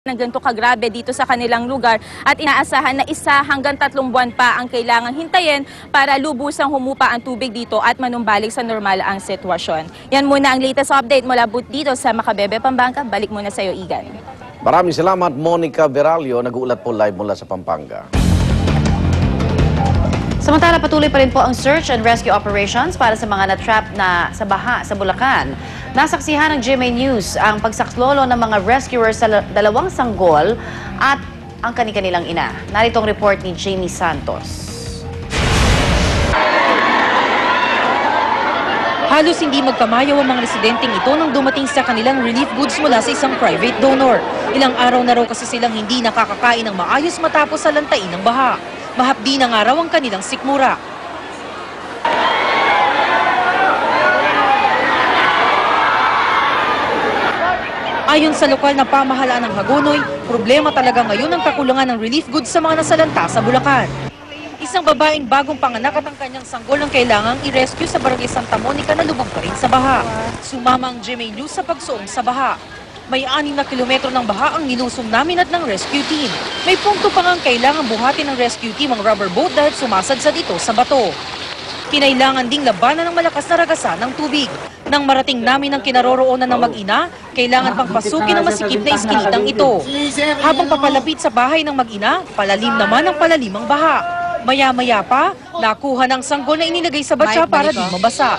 ng ganito kagrabe dito sa kanilang lugar at inaasahan na 1 hanggang 3 buwan pa ang kailangang hintayin para lubusang humupa ang tubig dito at manumbalik sa normal ang sitwasyon. Yan muna ang latest update mula dito sa Makabebe, Pampanga. Balik muna sa iyo, Igan. Maraming salamat, Monica Veralio. Nag-uulat po live mula sa Pampanga. Samantala, patuloy pa rin po ang search and rescue operations para sa mga na-trap na sa baha sa Bulacan. Nasaksihan ng GMA News ang pagsaklolo ng mga rescuers sa 2 sanggol at ang kanilang ina. Narito ang report ni Jamie Santos. Halos hindi magkamayaw ang mga residenteng ito nang dumating sa kanilang relief goods mula sa isang private donor. Ilang araw na raw kasi silang hindi nakakakain ng maayos matapos sa lantain ng baha. Mahapdi na nga raw ang kanilang sikmura. Ayon sa lokal na pamahalaan ng Hagonoy, problema talaga ngayon ang kakulangan ng relief goods sa mga nasalanta sa Bulacan. Isang babaeng bagong panganak at ang kanyang sanggol ang kailangang i-rescue sa Barangay Santa Monica na lubog pa rin sa baha. Sumama ang GMA News sa pagsuong sa baha. May 6 na kilometro ng baha ang nilusong namin at ng rescue team. May punto pa nga kailangan buhatin ng rescue team ang rubber boat dahil sumasadsa dito sa bato. Kinailangan ding labanan ng malakas na ragasan ng tubig. Nang marating namin ang kinaroroonan ng mag-ina, kailangan pang pasukin ang masikip na iskinitang ito. Habang papalapit sa bahay ng mag-ina, palalim naman ang palalim ang baha. Maya-maya pa, nakuha ng sanggol na inilagay sa batya para di mabasa.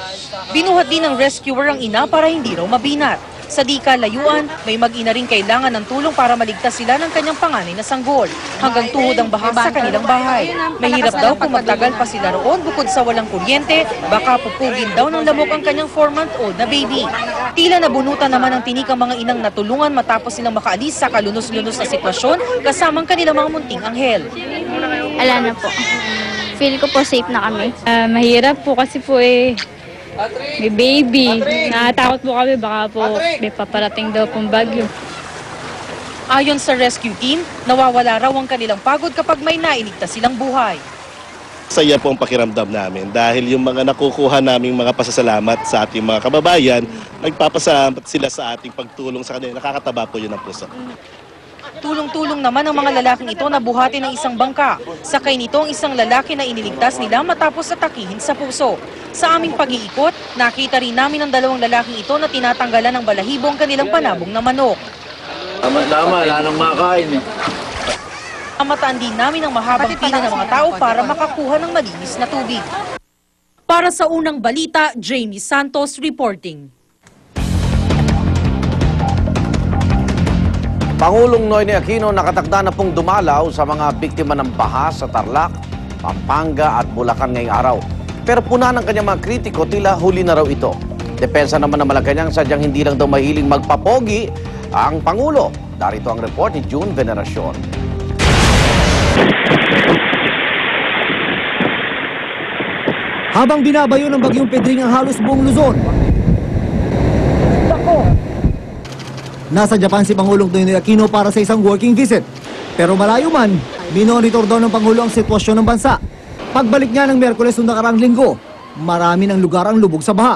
Binuhat din ng rescuer ang ina para hindi raw mabinat. Sa di kalayuan, may mag-ina rin kailangan ng tulong para maligtas sila ng kanyang panganay na sanggol. Hanggang tuhod ang baha sa kanilang bahay. Mahirap daw kung magtagal pa sila roon bukod sa walang kuryente, baka pupugin daw ng lamok ang kanyang 4-month-old na baby. Tila nabunutan naman ang tinik ang mga inang natulungan matapos silang makaalis sa kalunos-lunos na sitwasyon kasamang kanilang mga munting anghel. Ala na po. Feel ko po safe na kami. Mahirap po kasi po may baby. Natatakot po kami baka po may paparating daw pong bagyo. Ayon sa rescue team, nawawala raw ang kanilang pagod kapag may nailigtas silang buhay. Saya po ang pakiramdam namin dahil yung mga nakukuha naming mga pasasalamat sa ating mga kababayan, nagpapasalamat sila sa ating pagtulong sa kanila. Nakakataba po yun ang puso. Tulong-tulong naman ang mga lalaking ito na buhatin ng isang bangka. Sakay nito ang isang lalaki na iniligtas nila matapos atakihin sa puso. Sa aming pag-iikot, nakita rin namin ang 2 lalaking ito na tinatanggalan ng balahibo ang kanilang panabong na manok. Tama-tama, wala nang makain eh. Mataan din namin ang mahabang pila ng mga tao para makakuha ng malinis na tubig. Para sa unang balita, Jamie Santos reporting. Pangulong Noynoy Aquino nakatakda na pong dumalaw sa mga biktima ng baha sa Tarlac, Pampanga at Bulacan ngayong araw. Pero puna ng kanyang mga kritiko, tila huli na raw ito. Depensa naman ng Malacanang, sadyang hindi lang daw mahiling magpapogi ang Pangulo. Darito ang report ni June Veneracion. Habang binabayo ng bagyong Pedring ang halos buong Luzon, nasa Japan si Pangulong Noynoy Aquino para sa isang working visit. Pero malayo man, minonitor daw ng Pangulo ang sitwasyon ng bansa. Pagbalik niya ng Miyerkules noong nakaraang linggo, marami ng lugar ang lubog sa baha.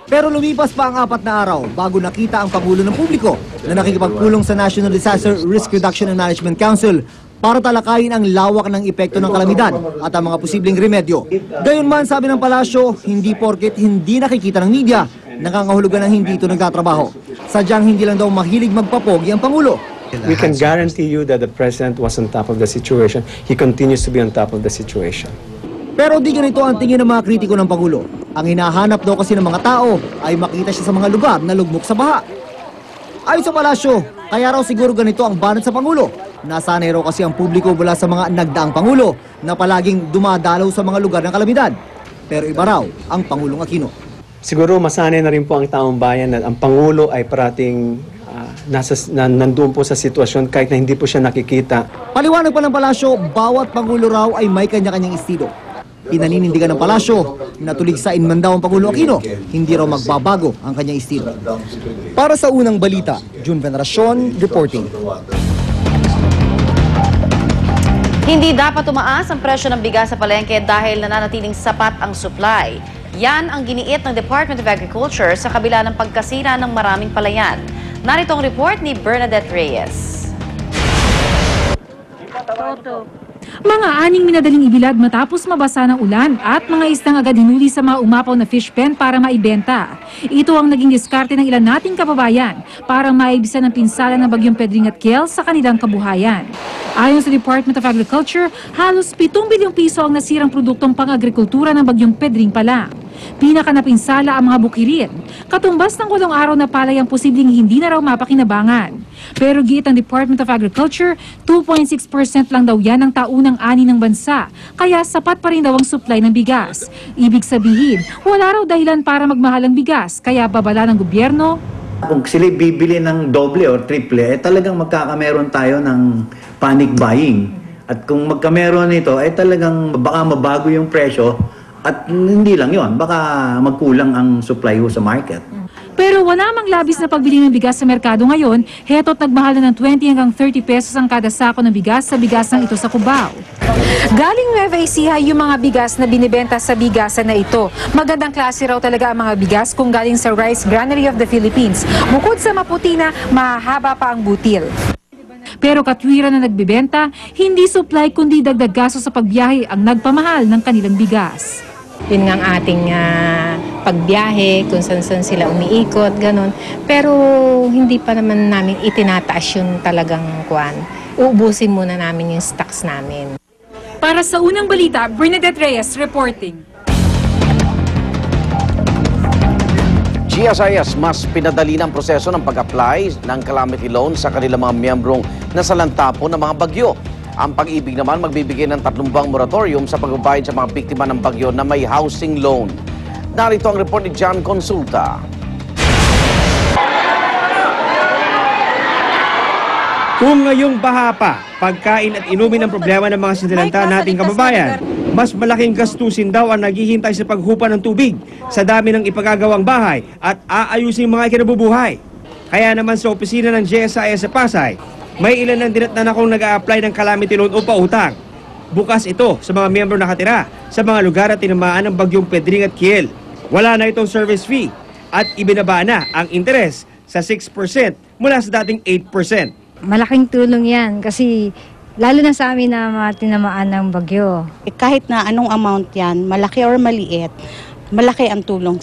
Pero lumipas pa ang 4 na araw bago nakita ang Pangulo ng publiko na nakikipagpulong sa National Disaster Risk Reduction and Management Council para talakayin ang lawak ng epekto ng kalamidad at ang mga posibleng remedyo. Gayunman, sabi ng palasyo, hindi porket hindi nakikita ng media, nangangahulugan ng hindi ito nagtatrabaho. Sadyang hindi lang daw mahilig magpapogi ang Pangulo. We can guarantee you that the President was on top of the situation. He continues to be on top of the situation. Pero di ganito ang tingin ng mga kritiko ng Pangulo. Ang hinahanap daw kasi ng mga tao ay makita siya sa mga lugar na lugmok sa baha. Ayon sa palasyo, kaya raw siguro ganito ang banat sa Pangulo. Nasanay raw kasi ang publiko mula sa mga nagdaang Pangulo na palaging dumadalaw sa mga lugar ng kalamidad. Pero iba raw ang Pangulong Aquino. Siguro masanay na rin po ang taong bayan na ang Pangulo ay parating nandun po sa sitwasyon kahit na hindi po siya nakikita. Paliwanag pa ng palasyo, bawat Pangulo raw ay may kanya-kanyang estilo. Pinaninindigan ng palasyo na tuligsain man daw ang Pangulo Aquino, hindi raw magbabago ang kanyang estilo. Para sa unang balita, June Veneracion reporting. Hindi dapat tumaas ang presyo ng bigas sa palengke dahil nananatiling sapat ang supply. Yan ang giniit ng Department of Agriculture sa kabila ng pagkasira ng maraming palayan. Narito ang report ni Bernadette Reyes. Mga aning minadaling ibilad matapos mabasa ng ulan at mga isdang agad hinuli sa mga umapaw na fish pen para maibenta. Ito ang naging diskarte ng ilan nating kababayan para maibisan ang pinsala ng bagyong Pedring at Kiel sa kanilang kabuhayan. Ayon sa Department of Agriculture, halos 7 bilyong piso ang nasirang produktong pang-agrikultura ng bagyong Pedring pa lang. Pinaka napinsala ang mga bukirin. Katumbas ng 8 araw na palay ang posibleng hindi na raw mapakinabangan. Pero giit ang Department of Agriculture, 2.6% lang daw yan ang taunang ani ng bansa. Kaya sapat pa rin daw ang supply ng bigas. Ibig sabihin, wala raw dahilan para magmahal ang bigas. Kaya babala ng gobyerno, kung sila bibili ng doble or triple, talagang magkakameron tayo ng panic buying. At kung magkameron nito, talagang baka mabago yung presyo. At hindi lang yon, baka magkulang ang supply sa market. Pero wala mang labis na pagbili ng bigas sa merkado ngayon, heto't nagmahal na ng 20 hanggang 30 pesos ang kada sako ng bigas sa bigasang ito sa Cubao. Galing Nueva Ecija yung mga bigas na binibenta sa bigasan na ito. Magandang klase raw talaga ang mga bigas kung galing sa Rice Granary of the Philippines. Bukod sa maputi na, mahaba pa ang butil. Pero katwiran na nagbibenta, hindi supply kundi dagdag gasto sa pagbiyahe ang nagpamahal ng kanilang bigas. Yun nga ang ating pagbiyahe, kung saan sila umiikot, ganun. Pero hindi pa naman namin itinataas yung talagang kuwan. Uubusin muna namin yung stocks namin. Para sa unang balita, Bernadette Reyes reporting. GSIS mas pinadali ng proseso ng pag-apply ng calamity loan sa kanilang mga miyembrong nasalanta po ng mga bagyo. Ang Pag-ibig naman magbibigay ng 3 buwang moratorium sa pagbabayad sa mga biktima ng bagyo na may housing loan. Narito ang report ni John Consulta. Kung ngayong baha pa, pagkain at inumin ang problema ng mga sinilanta nating kababayan, mas malaking gastusin daw ang naghihintay sa paghupa ng tubig sa dami ng ipagagawang bahay at aayusin mga kinabubuhay. Kaya naman sa opisina ng GSIS sa Pasay, may ilan ng dinatnan akong nag-a-apply ng calamity loan o pautang. Bukas ito sa mga miyembro nakatira sa mga lugar at tinamaan ng bagyong Pedring at Kiel. Wala na itong service fee at ibinaba na ang interes sa 6% mula sa dating 8%. Malaking tulong yan kasi lalo na sa amin na mga tinamaan ng bagyo. Kahit na anong amount yan, malaki or maliit, malaki ang tulong